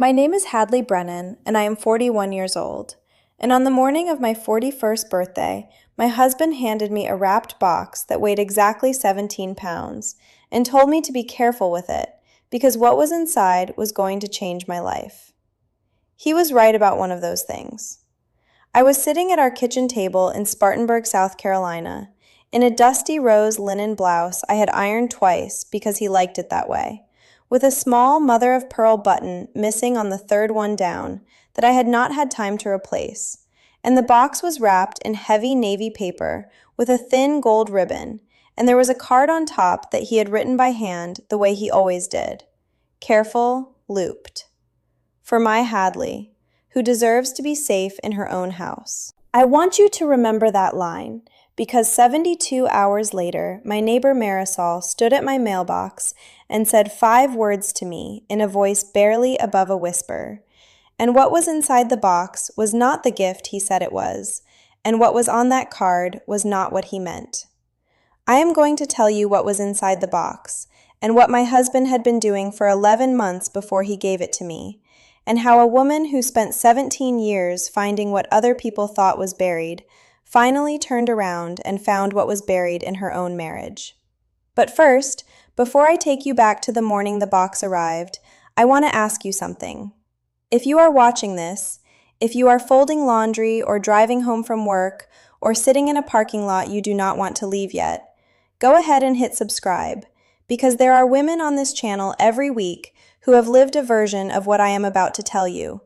My name is Hadley Brennan, and I am 41 years old. And on the morning of my 41st birthday, my husband handed me a wrapped box that weighed exactly 17 pounds and told me to be careful with it because what was inside was going to change my life. He was right about one of those things. I was sitting at our kitchen table in Spartanburg, South Carolina, in a dusty rose linen blouse I had ironed twice because he liked it that way, with a small mother-of-pearl button missing on the third one down that I had not had time to replace, and the box was wrapped in heavy navy paper with a thin gold ribbon, and there was a card on top that he had written by hand the way he always did. Careful, looped. For my Hadley, who deserves to be safe in her own house. I want you to remember that line, because 72 hours later, my neighbor Marisol stood at my mailbox and said 5 words to me in a voice barely above a whisper. And what was inside the box was not the gift he said it was, and what was on that card was not what he meant. I am going to tell you what was inside the box, and what my husband had been doing for 11 months before he gave it to me, and how a woman who spent 17 years finding what other people thought was buried finally turned around and found what was buried in her own marriage. But first, before I take you back to the morning the box arrived, I want to ask you something. If you are watching this, if you are folding laundry or driving home from work or sitting in a parking lot you do not want to leave yet, go ahead and hit subscribe, because there are women on this channel every week who have lived a version of what I am about to tell you,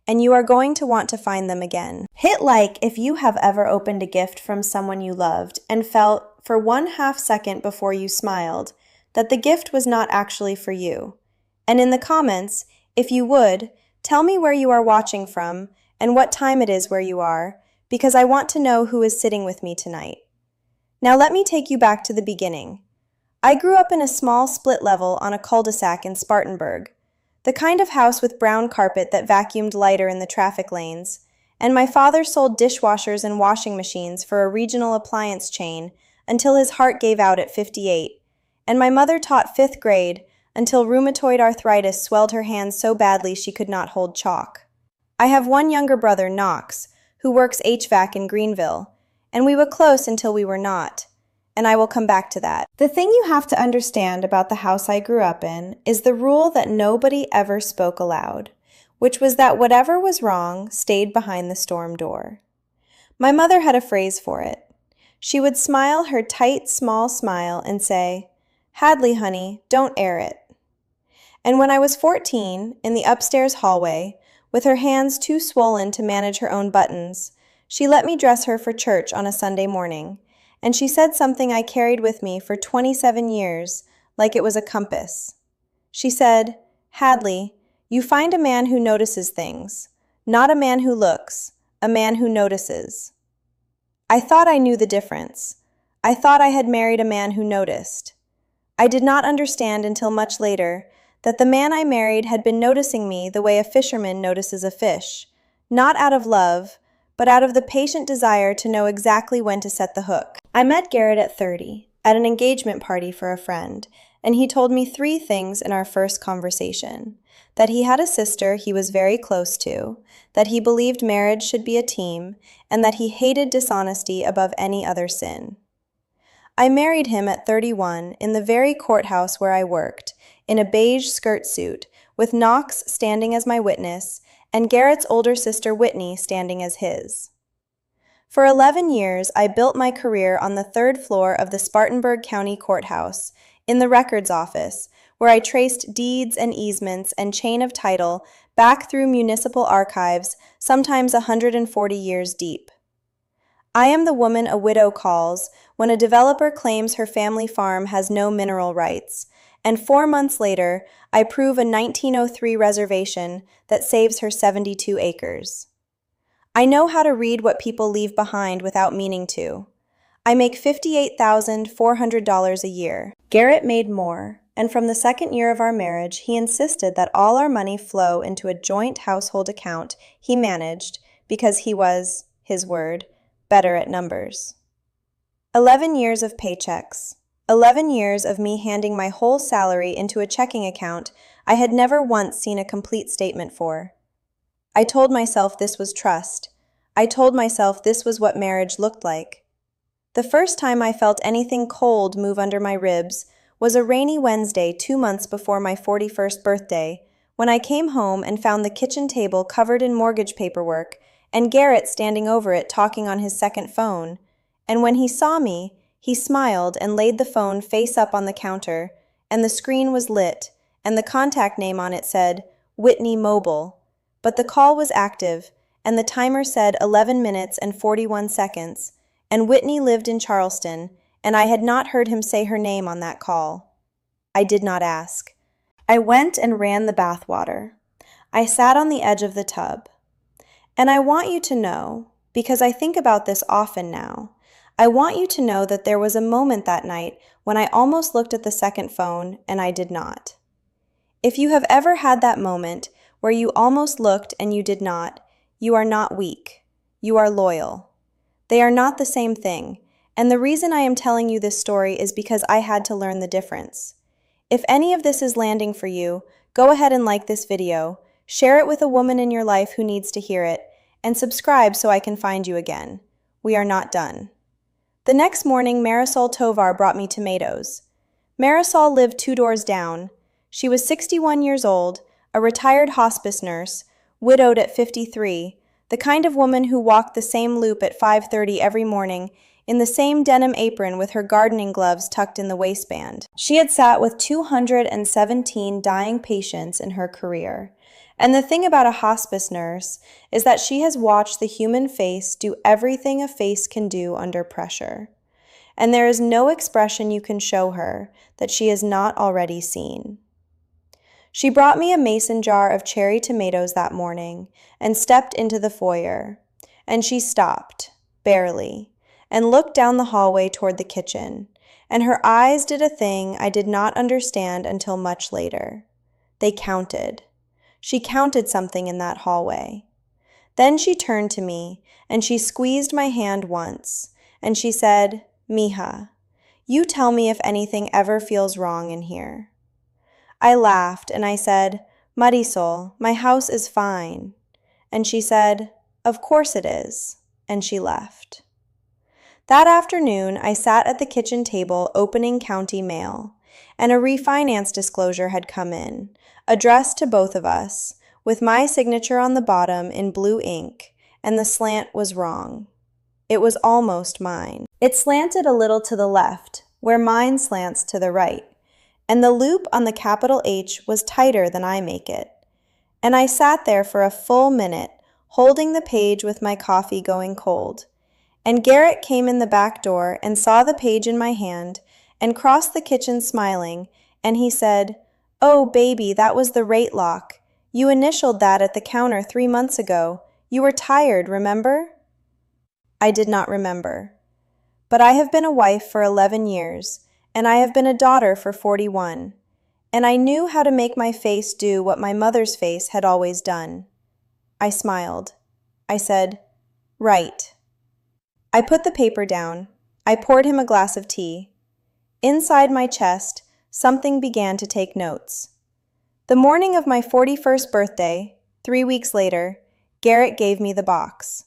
and you are going to want to find them again. Hit like if you have ever opened a gift from someone you loved and felt, for 1/2 second before you smiled, that the gift was not actually for you. And in the comments, if you would, tell me where you are watching from and what time it is where you are, because I want to know who is sitting with me tonight. Now let me take you back to the beginning. I grew up in a small split level on a cul-de-sac in Spartanburg, the kind of house with brown carpet that vacuumed lighter in the traffic lanes, and my father sold dishwashers and washing machines for a regional appliance chain until his heart gave out at 58, and my mother taught 5th grade until rheumatoid arthritis swelled her hands so badly she could not hold chalk. I have one younger brother, Knox, who works HVAC in Greenville, and we were close until we were not, and I will come back to that. The thing you have to understand about the house I grew up in is the rule that nobody ever spoke aloud, which was that whatever was wrong stayed behind the storm door. My mother had a phrase for it. She would smile her tight, small smile and say, "Hadley, honey, don't air it." And when I was 14, in the upstairs hallway, with her hands too swollen to manage her own buttons, she let me dress her for church on a Sunday morning, and she said something I carried with me for 27 years, like it was a compass. She said, "Hadley, you find a man who notices things, not a man who looks, a man who notices." I thought I knew the difference. I thought I had married a man who noticed. I did not understand until much later that the man I married had been noticing me the way a fisherman notices a fish, not out of love, but out of the patient desire to know exactly when to set the hook. I met Garrett at 30, at an engagement party for a friend, and he told me 3 things in our first conversation. That he had a sister he was very close to, that he believed marriage should be a team, and that he hated dishonesty above any other sin. I married him at 31 in the very courthouse where I worked, in a beige skirt suit, with Knox standing as my witness, and Garrett's older sister Whitney standing as his. For 11 years, I built my career on the 3rd floor of the Spartanburg County Courthouse, in the records office, where I traced deeds and easements and chain of title back through municipal archives, sometimes 140 years deep. I am the woman a widow calls when a developer claims her family farm has no mineral rights, and 4 months later, I prove a 1903 reservation that saves her 72 acres. I know how to read what people leave behind without meaning to. I make $58,400 a year. Garrett made more, and from the 2nd year of our marriage, he insisted that all our money flow into a joint household account he managed because he was, his word, better at numbers. 11 years of paychecks. 11 years of me handing my whole salary into a checking account I had never once seen a complete statement for. I told myself this was trust. I told myself this was what marriage looked like. The first time I felt anything cold move under my ribs was a rainy Wednesday 2 months before my 41st birthday, when I came home and found the kitchen table covered in mortgage paperwork and Garrett standing over it talking on his second phone. And when he saw me, he smiled and laid the phone face up on the counter, and the screen was lit, and the contact name on it said, Whitney Mobile. But the call was active, and the timer said 11 minutes and 41 seconds, and Whitney lived in Charleston, and I had not heard him say her name on that call. I did not ask. I went and ran the bathwater. I sat on the edge of the tub. And I want you to know, because I think about this often now, I want you to know that there was a moment that night when I almost looked at the second phone and I did not. If you have ever had that moment where you almost looked and you did not, you are not weak. You are loyal. They are not the same thing, and the reason I am telling you this story is because I had to learn the difference. If any of this is landing for you, go ahead and like this video, share it with a woman in your life who needs to hear it, and subscribe so I can find you again. We are not done. The next morning, Marisol Tovar brought me tomatoes. Marisol lived 2 doors down. She was 61 years old, a retired hospice nurse, widowed at 53, the kind of woman who walked the same loop at 5:30 every morning in the same denim apron with her gardening gloves tucked in the waistband. She had sat with 217 dying patients in her career. And the thing about a hospice nurse is that she has watched the human face do everything a face can do under pressure. And there is no expression you can show her that she has not already seen. She brought me a mason jar of cherry tomatoes that morning and stepped into the foyer. And she stopped, barely, and looked down the hallway toward the kitchen. And her eyes did a thing I did not understand until much later. They counted. She counted something in that hallway. Then she turned to me, and she squeezed my hand once, and she said, Mija, you tell me if anything ever feels wrong in here. I laughed, and I said, Marisol, my house is fine. And she said, of course it is, and she left. That afternoon, I sat at the kitchen table opening county mail, and a refinance disclosure had come in, addressed to both of us, with my signature on the bottom in blue ink, and the slant was wrong. It was almost mine. It slanted a little to the left, where mine slants to the right, and the loop on the capital H was tighter than I make it. And I sat there for a full minute, holding the page with my coffee going cold. And Garrett came in the back door and saw the page in my hand and crossed the kitchen smiling, and he said, oh, baby, that was the rate lock. You initialed that at the counter 3 months ago. You were tired, remember? I did not remember. But I have been a wife for 11 years, and I have been a daughter for 41, and I knew how to make my face do what my mother's face had always done. I smiled. I said, right. I put the paper down. I poured him a glass of tea. Inside my chest, something began to take notes. The morning of my 41st birthday, 3 weeks later, Garrett gave me the box.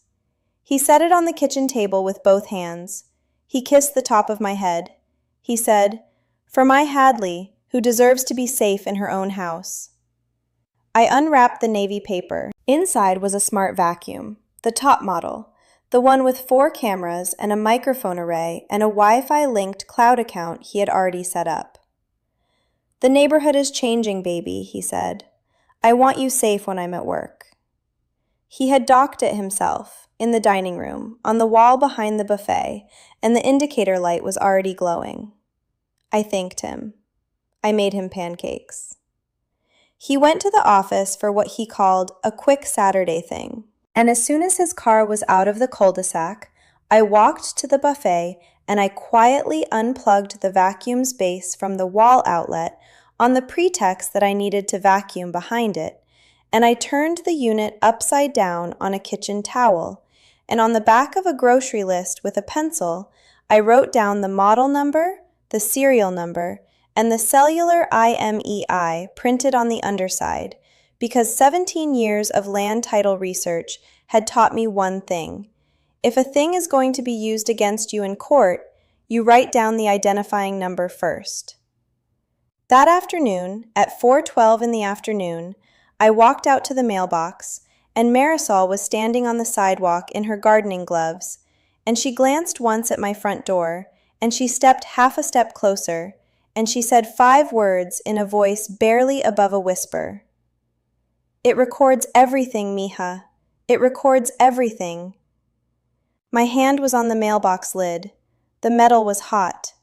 He set it on the kitchen table with both hands. He kissed the top of my head. He said, for my Hadley, who deserves to be safe in her own house. I unwrapped the navy paper. Inside was a smart vacuum, the top model, the one with 4 cameras and a microphone array and a Wi-Fi linked cloud account he had already set up. The neighborhood is changing, baby, he said. I want you safe when I'm at work. He had docked it himself, in the dining room, on the wall behind the buffet, and the indicator light was already glowing. I thanked him. I made him pancakes. He went to the office for what he called a quick Saturday thing, and as soon as his car was out of the cul-de-sac, I walked to the buffet and I quietly unplugged the vacuum's base from the wall outlet on the pretext that I needed to vacuum behind it, and I turned the unit upside down on a kitchen towel, and on the back of a grocery list with a pencil, I wrote down the model number, the serial number, and the cellular IMEI printed on the underside, because 17 years of land title research had taught me one thing. If a thing is going to be used against you in court, you write down the identifying number first. That afternoon, at 4:12 in the afternoon, I walked out to the mailbox, and Marisol was standing on the sidewalk in her gardening gloves, and she glanced once at my front door, and she stepped half a step closer, and she said 5 words in a voice barely above a whisper. "It records everything, mija. It records everything." My hand was on the mailbox lid. The metal was hot.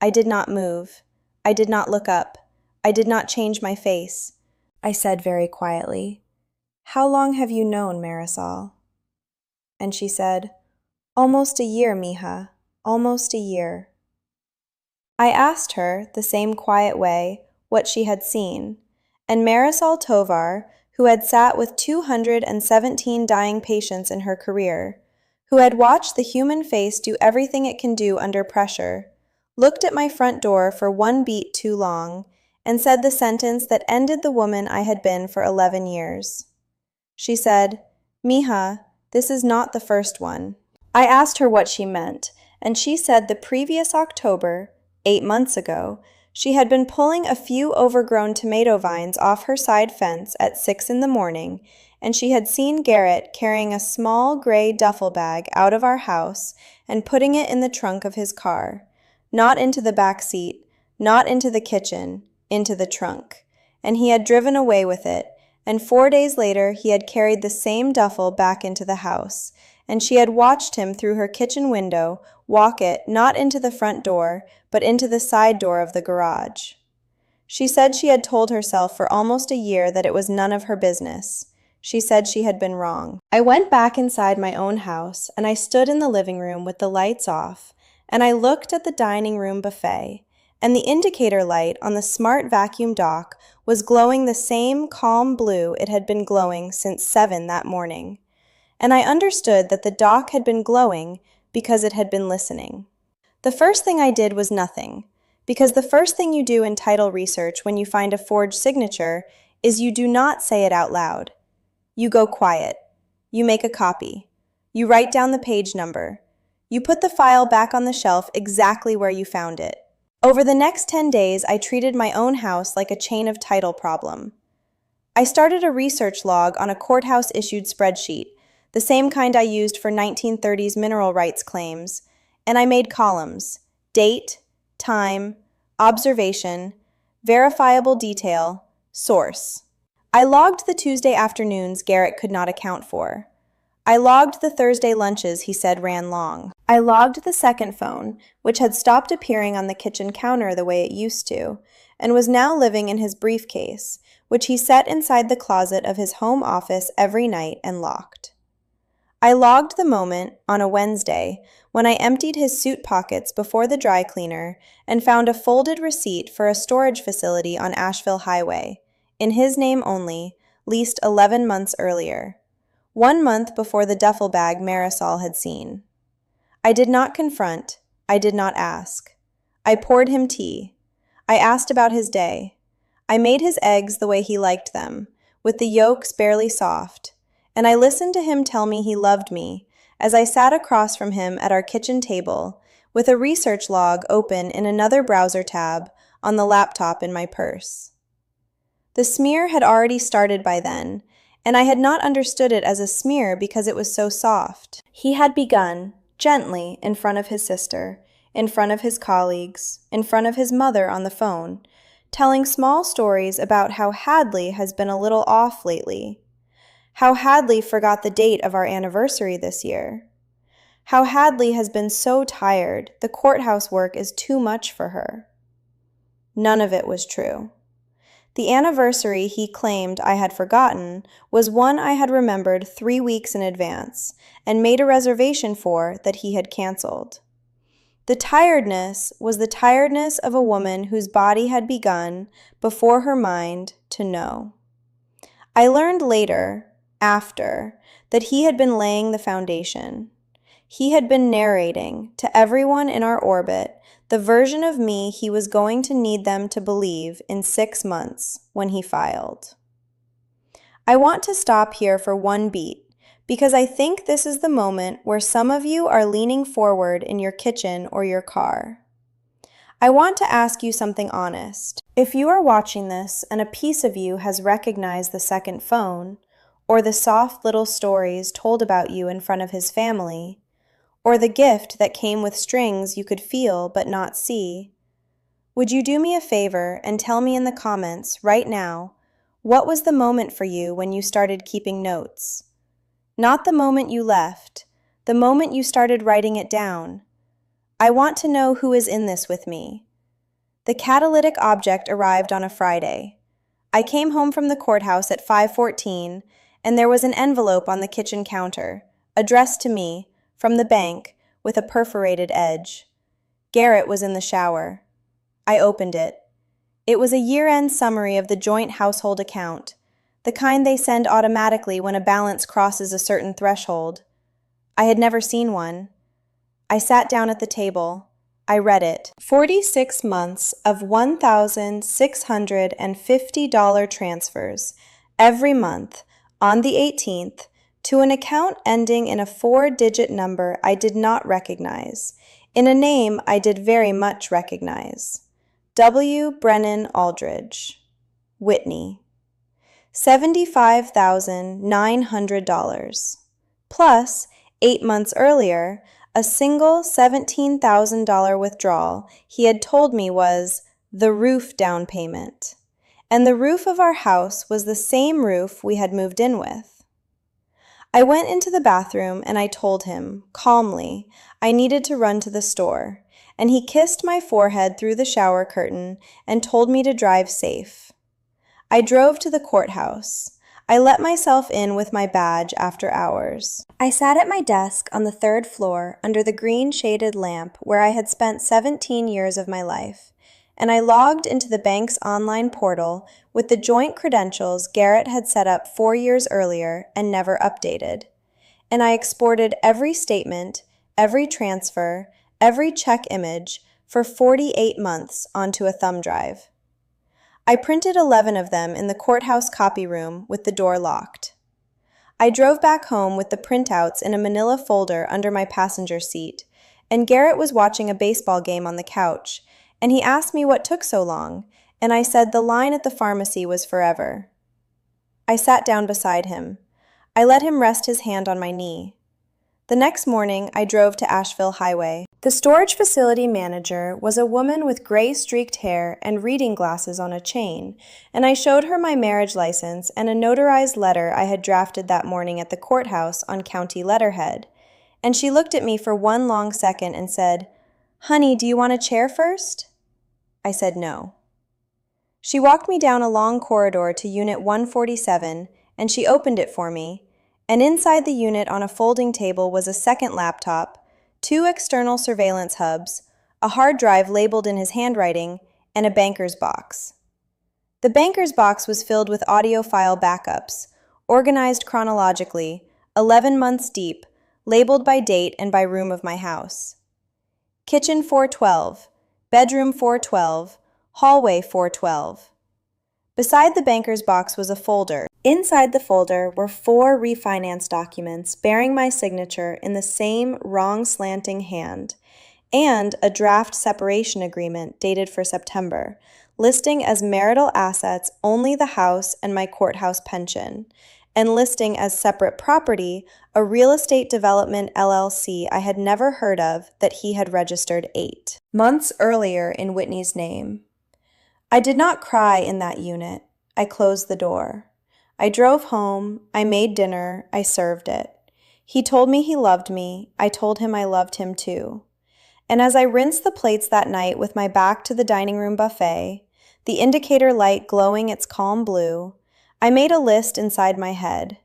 I did not move. I did not look up. I did not change my face. I said very quietly, "How long have you known Marisol?" And she said, "Almost a year, mija. Almost a year." I asked her, the same quiet way, what she had seen, and Marisol Tovar, who had sat with 217 dying patients in her career, who had watched the human face do everything it can do under pressure, looked at my front door for 1 beat too long, and said the sentence that ended the woman I had been for 11 years. She said, "Mija, this is not the first one." I asked her what she meant, and she said the previous October, 8 months ago, she had been pulling a few overgrown tomato vines off her side fence at 6 in the morning, and she had seen Garrett carrying a small gray duffel bag out of our house and putting it in the trunk of his car, not into the back seat, not into the kitchen, into the trunk, and he had driven away with it, and 4 days later he had carried the same duffel back into the house, and she had watched him through her kitchen window walk it not into the front door, but into the side door of the garage. She said she had told herself for almost a year that it was none of her business. She said she had been wrong. I went back inside my own house, and I stood in the living room with the lights off, and I looked at the dining room buffet, and the indicator light on the smart vacuum dock was glowing the same calm blue it had been glowing since 7 that morning. And I understood that the dock had been glowing because it had been listening. The first thing I did was nothing, because the first thing you do in title research when you find a forged signature is you do not say it out loud. You go quiet. You make a copy. You write down the page number. You put the file back on the shelf exactly where you found it. Over the next 10 days, I treated my own house like a chain of title problem. I started a research log on a courthouse-issued spreadsheet, the same kind I used for 1930s mineral rights claims, and I made columns: date, time, observation, verifiable detail, source. I logged the Tuesday afternoons Garrett could not account for. I logged the Thursday lunches he said ran long. I logged the second phone, which had stopped appearing on the kitchen counter the way it used to, and was now living in his briefcase, which he set inside the closet of his home office every night and locked. I logged the moment, on a Wednesday, when I emptied his suit pockets before the dry cleaner and found a folded receipt for a storage facility on Asheville Highway, in his name only, leased 11 months earlier, 1 month before the duffel bag Marisol had seen. I did not confront. I did not ask. I poured him tea. I asked about his day. I made his eggs the way he liked them, with the yolks barely soft, and I listened to him tell me he loved me as I sat across from him at our kitchen table with a research log open in another browser tab on the laptop in my purse. The smear had already started by then, and I had not understood it as a smear because it was so soft. He had begun, gently, in front of his sister, in front of his colleagues, in front of his mother on the phone, telling small stories about how Hadley has been a little off lately, how Hadley forgot the date of our anniversary this year, how Hadley has been so tired the courthouse work is too much for her. None of it was true. The anniversary he claimed I had forgotten was one I had remembered 3 weeks in advance and made a reservation for that he had canceled. The tiredness was the tiredness of a woman whose body had begun, before her mind, to know. I learned later, after, that he had been laying the foundation. He had been narrating to everyone in our orbit the version of me he was going to need them to believe in 6 months when he filed. I want to stop here for one beat because I think this is the moment where some of you are leaning forward in your kitchen or your car. I want to ask you something honest. If you are watching this and a piece of you has recognized the second phone, or the soft little stories told about you in front of his family, or the gift that came with strings you could feel but not see, would you do me a favor and tell me in the comments right now, what was the moment for you when you started keeping notes? Not the moment you left, the moment you started writing it down. I want to know who is in this with me. The catalytic object arrived on a Friday. I came home from the courthouse at 5:14, and there was an envelope on the kitchen counter, addressed to me, from the bank, with a perforated edge. Garrett was in the shower. I opened it. It was a year-end summary of the joint household account, the kind they send automatically when a balance crosses a certain threshold. I had never seen one. I sat down at the table. I read it. 46 months of $1,650 transfers every month on the 18th to an account ending in a 4-digit number I did not recognize, in a name I did very much recognize. W. Brennan Aldridge. Whitney. $75,900. Plus, 8 months earlier, a single $17,000 withdrawal he had told me was the roof down payment. And the roof of our house was the same roof we had moved in with. I went into the bathroom and I told him, calmly, I needed to run to the store, and he kissed my forehead through the shower curtain and told me to drive safe. I drove to the courthouse. I let myself in with my badge after hours. I sat at my desk on the 3rd floor under the green shaded lamp where I had spent 17 years of my life, and I logged into the bank's online portal with the joint credentials Garrett had set up 4 years earlier and never updated. And I exported every statement, every transfer, every check image for 48 months onto a thumb drive. I printed 11 of them in the courthouse copy room with the door locked. I drove back home with the printouts in a manila folder under my passenger seat, and Garrett was watching a baseball game on the couch, and he asked me what took so long, and I said the line at the pharmacy was forever. I sat down beside him. I let him rest his hand on my knee. The next morning, I drove to Asheville Highway. The storage facility manager was a woman with gray streaked hair and reading glasses on a chain, and I showed her my marriage license and a notarized letter I had drafted that morning at the courthouse on county letterhead. And she looked at me for one long second and said, "Honey, do you want a chair first?" I said no. She walked me down a long corridor to Unit 147, and she opened it for me. And inside the unit on a folding table was a second laptop, 2 external surveillance hubs, a hard drive labeled in his handwriting, and a banker's box. The banker's box was filled with audio file backups, organized chronologically, 11 months deep, labeled by date and by room of my house. Kitchen 412, bedroom 412, hallway 412. Beside the banker's box was a folder. Inside the folder were 4 refinance documents bearing my signature in the same wrong slanting hand, and a draft separation agreement dated for September, listing as marital assets only the house and my courthouse pension, and listing as separate property a real estate development LLC I had never heard of that he had registered 8 months earlier in Whitney's name. I did not cry in that unit. I closed the door. I drove home, I made dinner, I served it. He told me he loved me, I told him I loved him too. And as I rinsed the plates that night with my back to the dining room buffet, the indicator light glowing its calm blue, I made a list inside my head,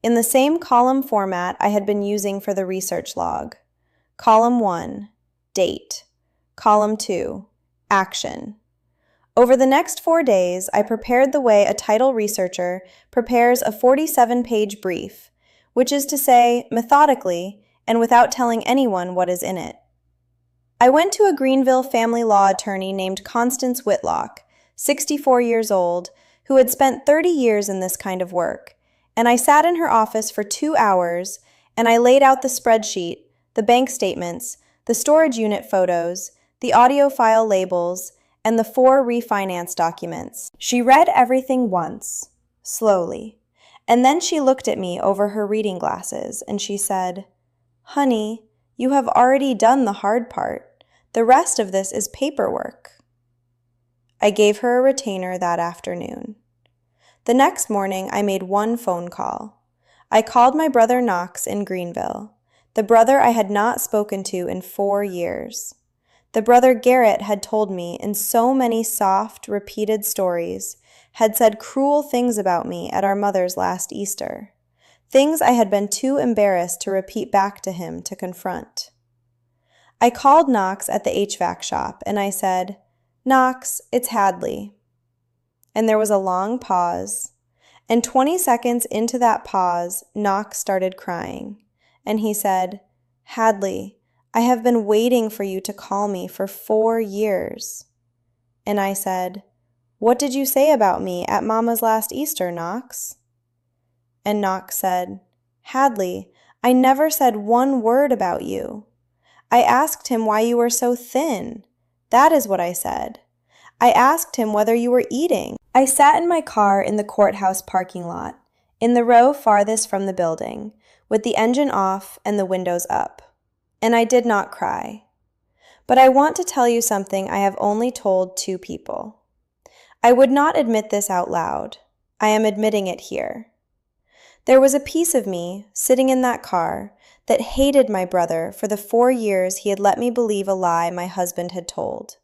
in the same column format I had been using for the research log. Column 1, date. Column 2, action. Over the next 4 days, I prepared the way a title researcher prepares a 47-page brief, which is to say, methodically and without telling anyone what is in it. I went to a Greenville family law attorney named Constance Whitlock, 64 years old, who had spent 30 years in this kind of work, and I sat in her office for 2 hours, and I laid out the spreadsheet, the bank statements, the storage unit photos, the audio file labels, and the 4 refinance documents. She read everything once, slowly, and then she looked at me over her reading glasses, and she said, "Honey, you have already done the hard part. The rest of this is paperwork." I gave her a retainer that afternoon. The next morning, I made one phone call. I called my brother Knox in Greenville, the brother I had not spoken to in 4 years. The brother Garrett had told me in so many soft, repeated stories, had said cruel things about me at our mother's last Easter, things I had been too embarrassed to repeat back to him to confront. I called Knox at the HVAC shop and I said, "Knox, it's Hadley." And there was a long pause, and 20 seconds into that pause, Knox started crying, and he said, "Hadley, I have been waiting for you to call me for 4 years." And I said, "What did you say about me at Mama's last Easter, Knox?" And Knox said, "Hadley, I never said one word about you. I asked him why you were so thin. That is what I said. I asked him whether you were eating." I sat in my car in the courthouse parking lot, in the row farthest from the building, with the engine off and the windows up. And I did not cry. But I want to tell you something I have only told 2 people. I would not admit this out loud. I am admitting it here. There was a piece of me, sitting in that car, that hated my brother for the 4 years he had let me believe a lie my husband had told.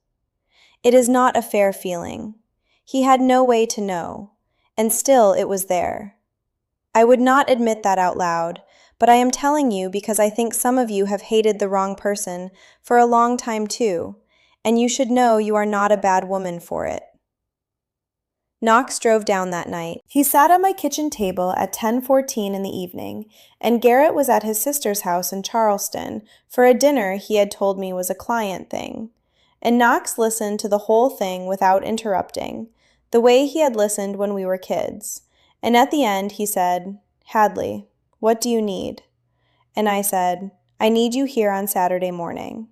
It is not a fair feeling. He had no way to know, and still it was there. I would not admit that out loud, but I am telling you because I think some of you have hated the wrong person for a long time too, and you should know you are not a bad woman for it. Knox drove down that night. He sat at my kitchen table at 10:14 in the evening, and Garrett was at his sister's house in Charleston for a dinner he had told me was a client thing. And Knox listened to the whole thing without interrupting, the way he had listened when we were kids. And at the end he said, "Hadley, what do you need?" And I said, "I need you here on Saturday morning."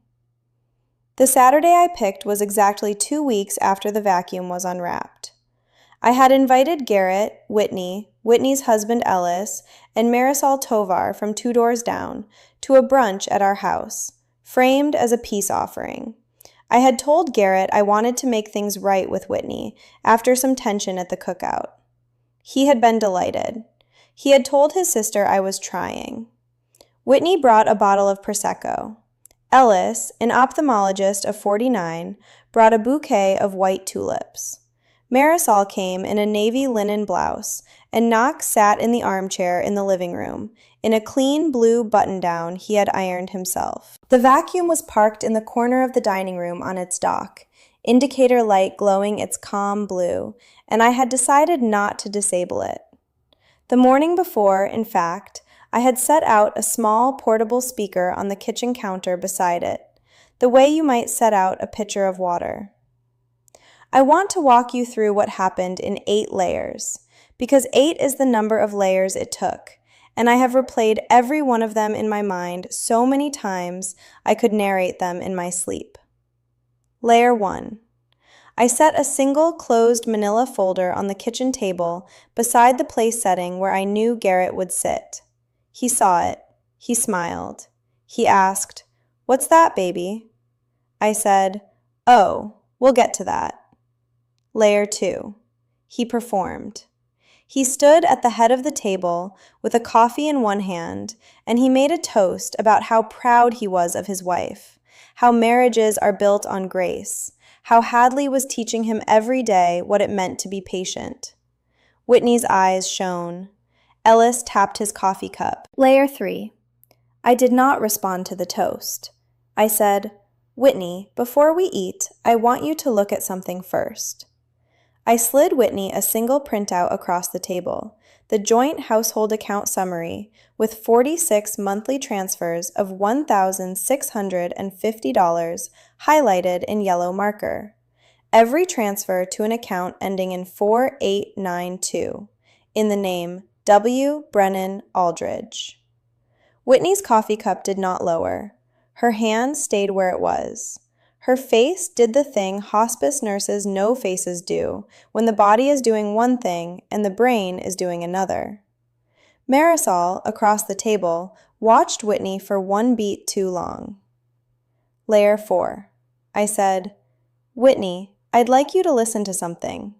The Saturday I picked was exactly 2 weeks after the vacuum was unwrapped. I had invited Garrett, Whitney's husband Ellis, and Marisol Tovar from 2 doors down to a brunch at our house, framed as a peace offering. I had told Garrett I wanted to make things right with Whitney after some tension at the cookout. He had been delighted. He had told his sister I was trying. Whitney brought a bottle of Prosecco. Ellis, an ophthalmologist of 49, brought a bouquet of white tulips. Marisol came in a navy linen blouse, and Knox sat in the armchair in the living room, in a clean blue button-down he had ironed himself. The vacuum was parked in the corner of the dining room on its dock, indicator light glowing its calm blue, and I had decided not to disable it. The morning before, in fact, I had set out a small portable speaker on the kitchen counter beside it, the way you might set out a pitcher of water. I want to walk you through what happened in 8 layers, because 8 is the number of layers it took, and I have replayed every one of them in my mind so many times I could narrate them in my sleep. Layer 1. I set a single closed manila folder on the kitchen table beside the place setting where I knew Garrett would sit. He saw it. He smiled. He asked, "What's that, baby?" I said, "Oh, we'll get to that." Layer 2. He performed. He stood at the head of the table with a coffee in one hand, and he made a toast about how proud he was of his wife, how marriages are built on grace, how Hadley was teaching him every day what it meant to be patient. Whitney's eyes shone. Ellis tapped his coffee cup. Layer 3. I did not respond to the toast. I said, "Whitney, before we eat, I want you to look at something first." I slid Whitney a single printout across the table, the joint household account summary, with 46 monthly transfers of $1,650 highlighted in yellow marker. Every transfer to an account ending in 4892, in the name W. Brennan Aldridge. Whitney's coffee cup did not lower. Her hand stayed where it was. Her face did the thing hospice nurses' no faces do when the body is doing one thing and the brain is doing another. Marisol, across the table, watched Whitney for one beat too long. Layer 4. I said, "Whitney, I'd like you to listen to something."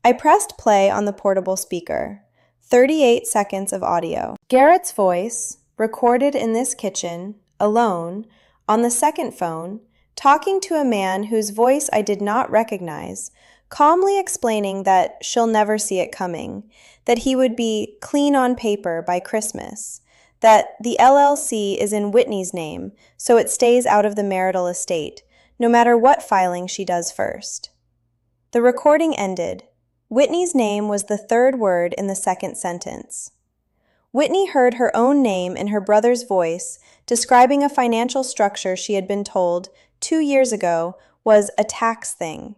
I pressed play on the portable speaker. 38 seconds of audio. Garrett's voice, recorded in this kitchen, alone, on the second phone, talking to a man whose voice I did not recognize, calmly explaining that she'll never see it coming, that he would be clean on paper by Christmas, that the LLC is in Whitney's name, so it stays out of the marital estate, no matter what filing she does first. The recording ended. Whitney's name was the third word in the second sentence. Whitney heard her own name in her brother's voice, describing a financial structure she had been told 2 years ago was a tax thing.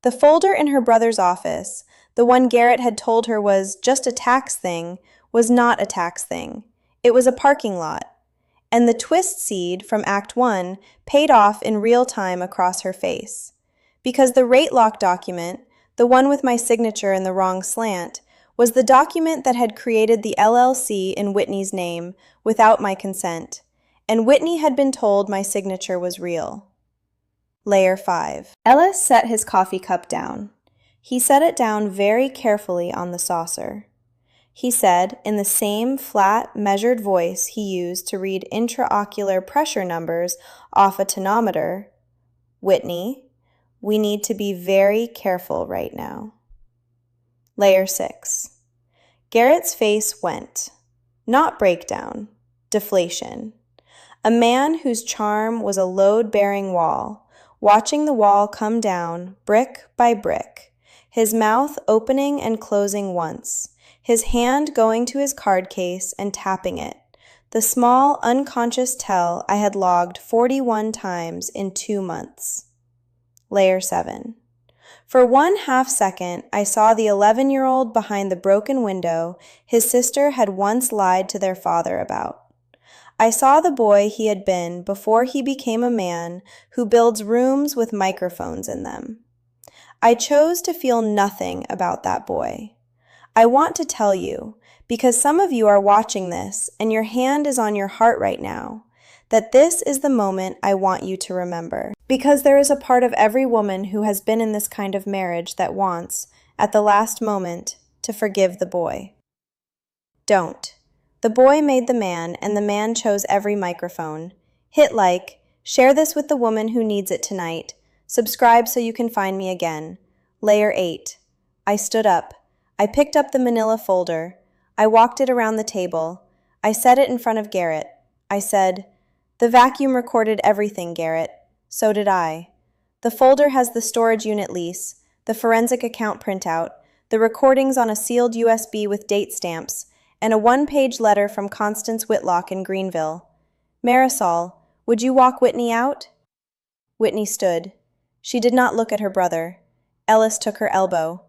The folder in her brother's office, the one Garrett had told her was just a tax thing, was not a tax thing. It was a parking lot. And the twist seed from Act 1 paid off in real time across her face. Because the rate lock document, the one with my signature in the wrong slant, was the document that had created the LLC in Whitney's name without my consent, and Whitney had been told my signature was real. Layer 5. Ellis set his coffee cup down. He set it down very carefully on the saucer. He said, in the same flat, measured voice he used to read intraocular pressure numbers off a tonometer, "Whitney, we need to be very careful right now." Layer 6. Garrett's face went. Not breakdown. Deflation. A man whose charm was a load-bearing wall, watching the wall come down, brick by brick, his mouth opening and closing once, his hand going to his card case and tapping it, the small, unconscious tell I had logged 41 times in 2 months. Layer 7. For 1/2 second, I saw the 11-year-old behind the broken window his sister had once lied to their father about. I saw the boy he had been before he became a man who builds rooms with microphones in them. I chose to feel nothing about that boy. I want to tell you, because some of you are watching this and your hand is on your heart right now, that this is the moment I want you to remember. Because there is a part of every woman who has been in this kind of marriage that wants, at the last moment, to forgive the boy. Don't. The boy made the man, and the man chose every microphone. Hit like, share this with the woman who needs it tonight. Subscribe so you can find me again. Layer 8. I stood up. I picked up the manila folder. I walked it around the table. I set it in front of Garrett. I said, "The vacuum recorded everything, Garrett. So did I. The folder has the storage unit lease, the forensic account printout, the recordings on a sealed USB with date stamps, and a 1-page letter from Constance Whitlock in Greenville. Marisol, would you walk Whitney out?" Whitney stood. She did not look at her brother. Ellis took her elbow.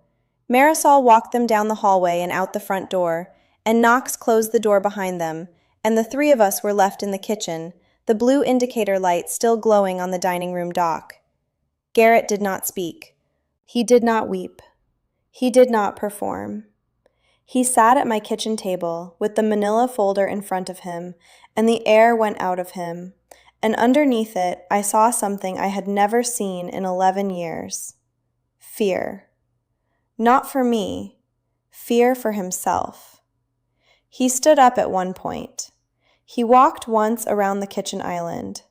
Marisol walked them down the hallway and out the front door, and Knox closed the door behind them, and the 3 of us were left in the kitchen, the blue indicator light still glowing on the dining room dock. Garrett did not speak. He did not weep. He did not perform. He sat at my kitchen table with the manila folder in front of him, and the air went out of him, and underneath it I saw something I had never seen in 11 years. Fear. Not for me. Fear for himself. He stood up at one point. He walked once around the kitchen island.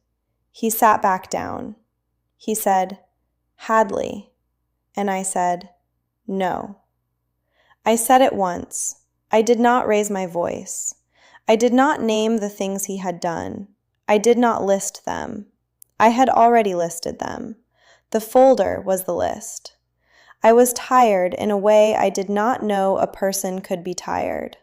He sat back down. He said, "Hadley." And I said, "No." I said it once. I did not raise my voice. I did not name the things he had done. I did not list them. I had already listed them. The folder was the list. I was tired in a way I did not know a person could be tired.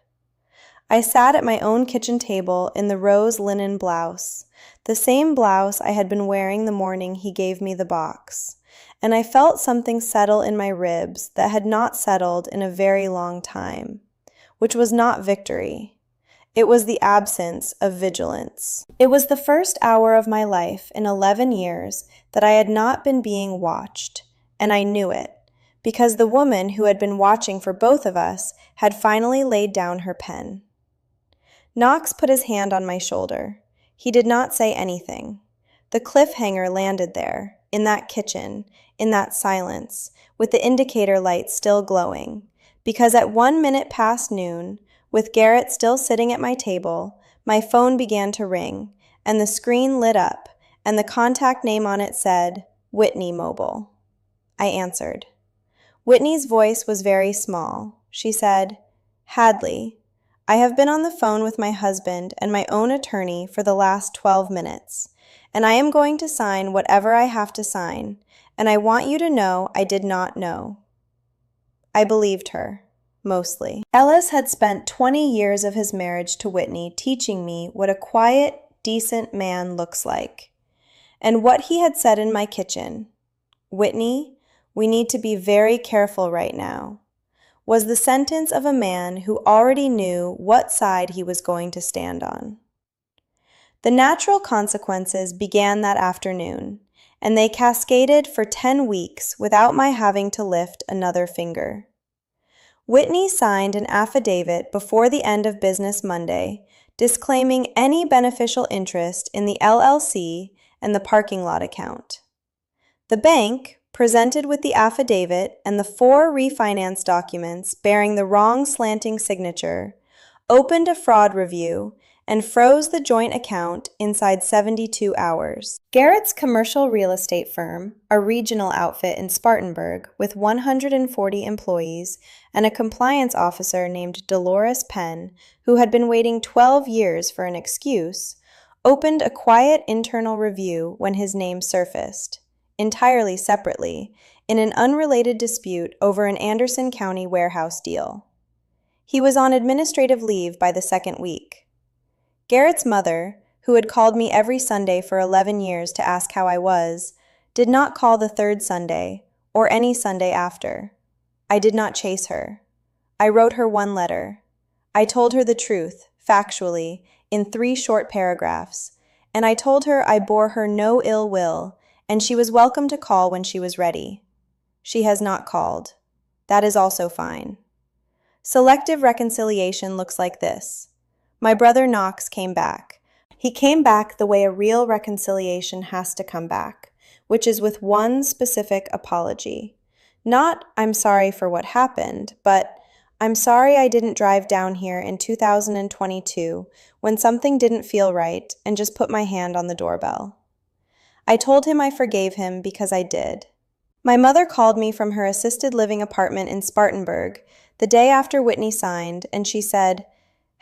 I sat at my own kitchen table in the rose linen blouse, the same blouse I had been wearing the morning he gave me the box, and I felt something settle in my ribs that had not settled in a very long time, which was not victory. It was the absence of vigilance. It was the first hour of my life in 11 years that I had not been being watched, and I knew it, because the woman who had been watching for both of us had finally laid down her pen. Knox put his hand on my shoulder. He did not say anything. The cliffhanger landed there, in that kitchen, in that silence, with the indicator light still glowing, because at 1 minute past noon, with Garrett still sitting at my table, my phone began to ring, and the screen lit up, and the contact name on it said, Whitney Mobile. I answered. Whitney's voice was very small. She said, Hadley, I have been on the phone with my husband and my own attorney for the last 12 minutes, and I am going to sign whatever I have to sign, and I want you to know I did not know. I believed her, mostly. Ellis had spent 20 years of his marriage to Whitney teaching me what a quiet, decent man looks like. And what he had said in my kitchen, Whitney, we need to be very careful right now, was the sentence of a man who already knew what side he was going to stand on. The natural consequences began that afternoon, and they cascaded for 10 weeks without my having to lift another finger. Whitney signed an affidavit before the end of business Monday, disclaiming any beneficial interest in the LLC and the parking lot account. The bank, presented with the affidavit and the 4 refinance documents bearing the wrong slanting signature, opened a fraud review and froze the joint account inside 72 hours. Garrett's commercial real estate firm, a regional outfit in Spartanburg with 140 employees and a compliance officer named Dolores Penn, who had been waiting 12 years for an excuse, opened a quiet internal review when his name surfaced, entirely separately, in an unrelated dispute over an Anderson County warehouse deal. He was on administrative leave by the second week. Garrett's mother, who had called me every Sunday for 11 years to ask how I was, did not call the third Sunday, or any Sunday after. I did not chase her. I wrote her 1 letter. I told her the truth, factually, in 3 short paragraphs, and I told her I bore her no ill will, and she was welcome to call when she was ready. She has not called. That is also fine. Selective reconciliation looks like this. My brother Knox came back. He came back the way a real reconciliation has to come back, which is with one specific apology. Not, I'm sorry for what happened, but I'm sorry I didn't drive down here in 2022 when something didn't feel right and just put my hand on the doorbell. I told him I forgave him because I did. My mother called me from her assisted living apartment in Spartanburg the day after Whitney signed, and she said,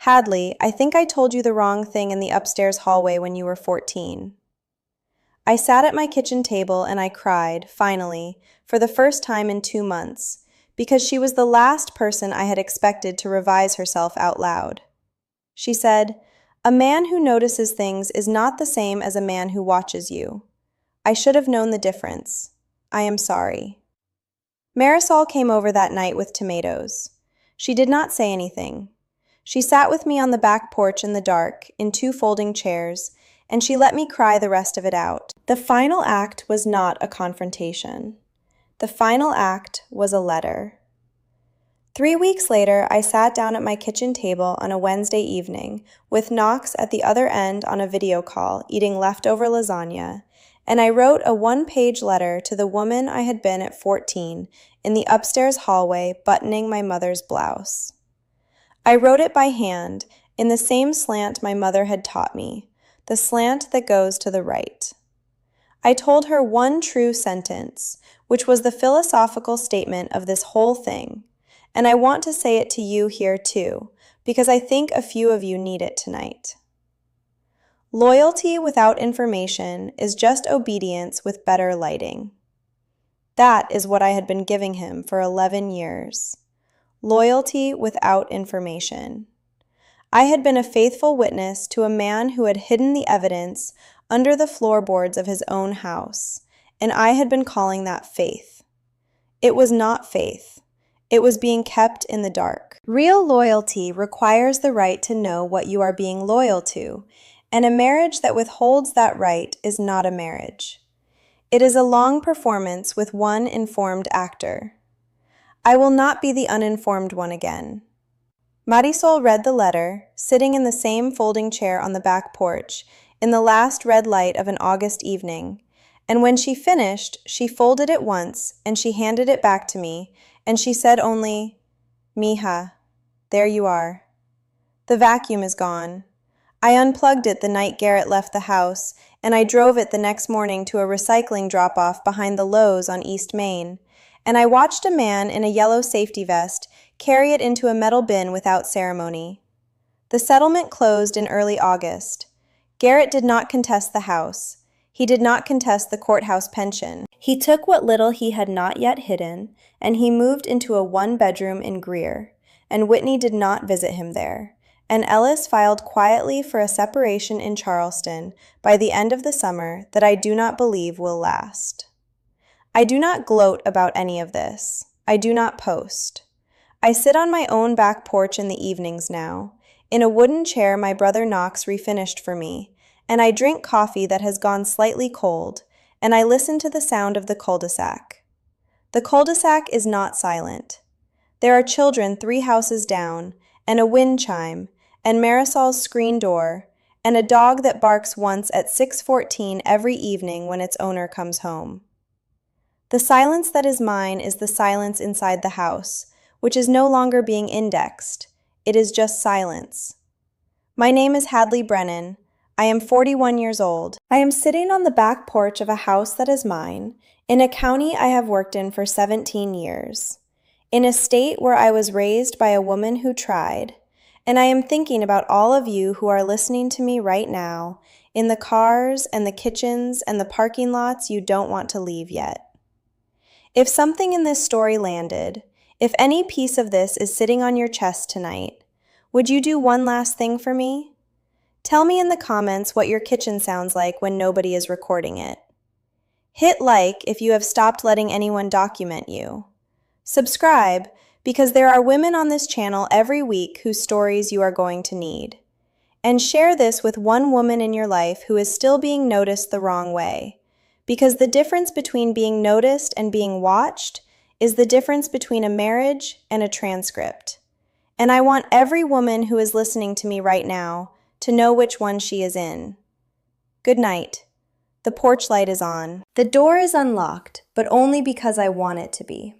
Hadley, I think I told you the wrong thing in the upstairs hallway when you were 14. I sat at my kitchen table and I cried, finally, for the first time in 2 months, because she was the last person I had expected to revise herself out loud. She said, A man who notices things is not the same as a man who watches you. I should have known the difference. I am sorry. Marisol came over that night with tomatoes. She did not say anything. She sat with me on the back porch in the dark, in 2 folding chairs, and she let me cry the rest of it out. The final act was not a confrontation. The final act was a letter. 3 weeks later, I sat down at my kitchen table on a Wednesday evening, with Knox at the other end on a video call, eating leftover lasagna, and I wrote a 1-page letter to the woman I had been at 14 in the upstairs hallway buttoning my mother's blouse. I wrote it by hand, in the same slant my mother had taught me, the slant that goes to the right. I told her one true sentence, which was the philosophical statement of this whole thing, and I want to say it to you here too, because I think a few of you need it tonight. Loyalty without information is just obedience with better lighting. That is what I had been giving him for 11 years. Loyalty without information. I had been a faithful witness to a man who had hidden the evidence under the floorboards of his own house, and I had been calling that faith. It was not faith. It was being kept in the dark. Real loyalty requires the right to know what you are being loyal to, and a marriage that withholds that right is not a marriage. It is a long performance with one informed actor. I will not be the uninformed one again. Marisol read the letter, sitting in the same folding chair on the back porch, in the last red light of an August evening, and when she finished, she folded it once, and she handed it back to me, and she said only, "Mija, there you are. The vacuum is gone. I unplugged it the night Garrett left the house, and I drove it the next morning to a recycling drop-off behind the Lowe's on East Main, and I watched a man in a yellow safety vest carry it into a metal bin without ceremony. The settlement closed in early August. Garrett did not contest the house. He did not contest the courthouse pension. He took what little he had not yet hidden, and he moved into a one-bedroom in Greer, and Whitney did not visit him there, and Ellis filed quietly for a separation in Charleston by the end of the summer that I do not believe will last. I do not gloat about any of this. I do not post. I sit on my own back porch in the evenings now, in a wooden chair my brother Knox refinished for me, and I drink coffee that has gone slightly cold, and I listen to the sound of the cul-de-sac. The cul-de-sac is not silent. There are children 3 houses down, and a wind chime, and Marisol's screen door, and a dog that barks once at 6:14 every evening when its owner comes home. The silence that is mine is the silence inside the house, which is no longer being indexed. It is just silence. My name is Hadley Brennan. I am 41 years old. I am sitting on the back porch of a house that is mine, in a county I have worked in for 17 years, in a state where I was raised by a woman who tried, and I am thinking about all of you who are listening to me right now, in the cars and the kitchens and the parking lots you don't want to leave yet. If something in this story landed, if any piece of this is sitting on your chest tonight, would you do one last thing for me? Tell me in the comments what your kitchen sounds like when nobody is recording it. Hit like if you have stopped letting anyone document you. Subscribe, because there are women on this channel every week whose stories you are going to need. And share this with one woman in your life who is still being noticed the wrong way, because the difference between being noticed and being watched is the difference between a marriage and a transcript. And I want every woman who is listening to me right now to know which one she is in. Good night. The porch light is on. The door is unlocked, but only because I want it to be.